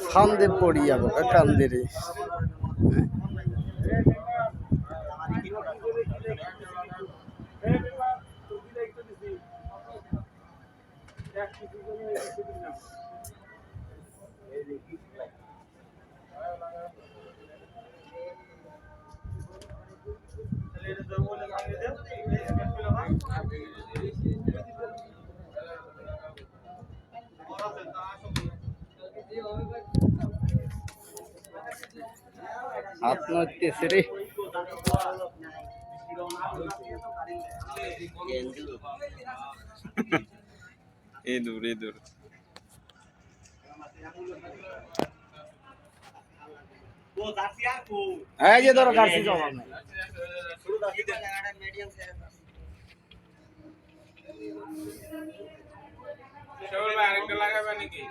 ফান্দে পড়ি যাবো কান্দে রে হাত নড়তেছে রে ইঁদুর ইঁদুর এই যে ধরো কাটছি জমা নাই আরেকটা লাগাবে নাকি